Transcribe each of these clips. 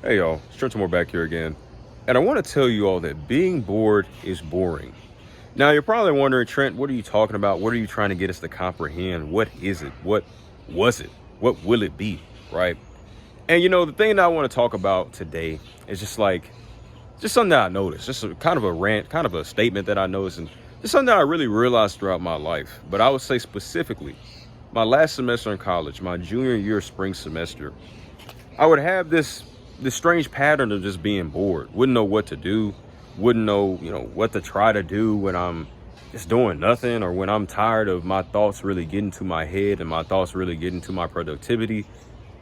Hey y'all, it's Trenton Moore back here again. And I want to tell you all that being bored is boring. Now you're probably wondering, Trent, what are you talking about? What are you trying to get us to comprehend? What is it? What was it? What will it be? Right? And the thing that I want to talk about today is just something that I noticed, just kind of a rant, kind of a statement that I noticed, and just something that I really realized throughout my life. But I would say specifically, my last semester in college, my junior year spring semester, I would have this strange pattern of just being bored. Wouldn't know what to do, wouldn't know, what to try to do when I'm just doing nothing, or when I'm tired of my thoughts really getting to my head and my thoughts really getting to my productivity.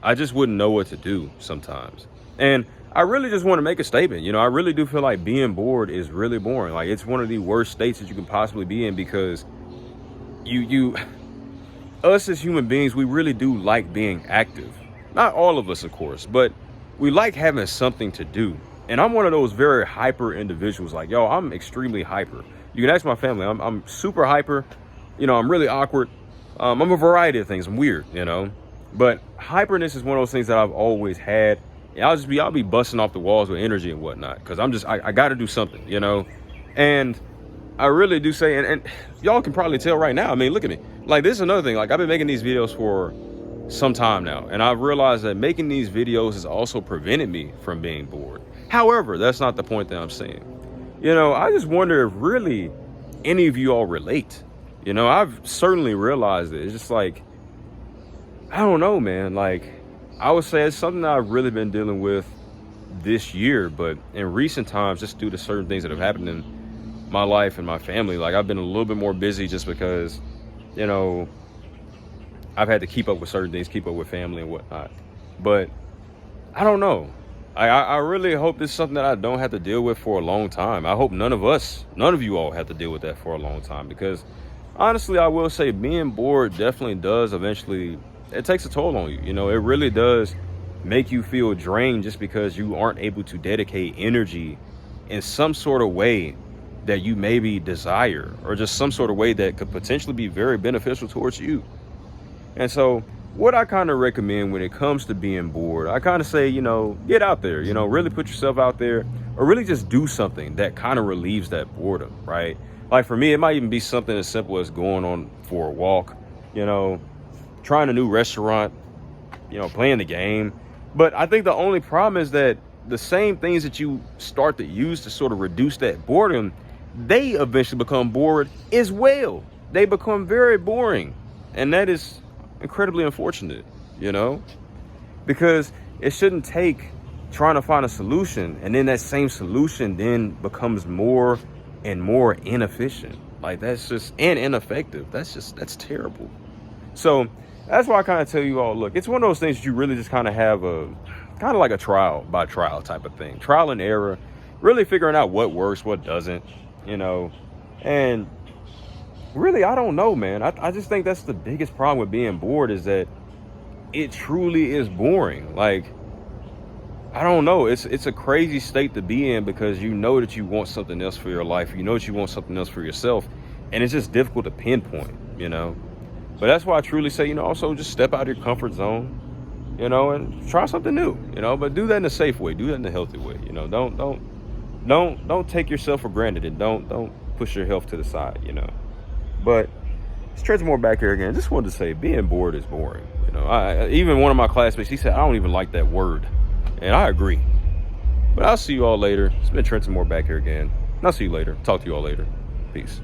I just wouldn't know what to do sometimes. And I really just want to make a statement. I really do feel like being bored is really boring. Like, it's one of the worst states that you can possibly be in, because you us as human beings, we really do like being active. Not all of us, of course, but we like having something to do. And I'm one of those very hyper individuals. Like, yo, I'm extremely hyper. You can ask my family. I'm super hyper. I'm really awkward. I'm a variety of things. I'm weird, but hyperness is one of those things that I've always had. And I'll be busting off the walls with energy and whatnot, because I got to do something, and I really do say, and y'all can probably tell right now. I mean, look at me. Like, this is another thing. Like, I've been making these videos for some time now, and I've realized that making these videos has also prevented me from being bored. However, that's not the point that I'm saying. I just wonder if really any of you all relate. I've certainly realized it. It's just like, I don't know, man. Like, I would say it's something that I've really been dealing with this year, but in recent times, just due to certain things that have happened in my life and my family, like, I've been a little bit more busy just because, I've had to keep up with certain things, keep up with family and whatnot. But I don't know. I really hope this is something that I don't have to deal with for a long time. I hope none of you all have to deal with that for a long time, because honestly, I will say being bored definitely does eventually, it takes a toll on you. It really does make you feel drained, just because you aren't able to dedicate energy in some sort of way that you maybe desire, or just some sort of way that could potentially be very beneficial towards you. And so what I kind of recommend when it comes to being bored, I kind of say, get out there, really put yourself out there, or really just do something that kind of relieves that boredom, right? Like, for me, it might even be something as simple as going on for a walk, trying a new restaurant, playing the game. But I think the only problem is that the same things that you start to use to sort of reduce that boredom, they eventually become bored as well. They become very boring. And that is incredibly unfortunate, because it shouldn't take trying to find a solution and then that same solution then becomes more and more inefficient. Like, that's just, and ineffective. That's terrible. So that's why I kind of tell you all, look, it's one of those things that you really just kind of have kind of like a trial by trial type of thing, trial and error, really figuring out what works, what doesn't, and really, I don't know, man. I just think that's the biggest problem with being bored, is that it truly is boring. Like, I don't know. It's a crazy state to be in, because that you want something else for your life. That you want something else for yourself. And it's just difficult to pinpoint, But that's why I truly say, also just step out of your comfort zone, and try something new, But do that in a safe way. Do that in a healthy way. Don't take yourself for granted, and don't push your health to the side, But it's Trenton Moore back here again. Just wanted to say, being bored is boring. Even one of my classmates, he said, I don't even like that word. And I agree. But I'll see you all later. It's been Trenton Moore back here again. And I'll see you later. Talk to you all later. Peace.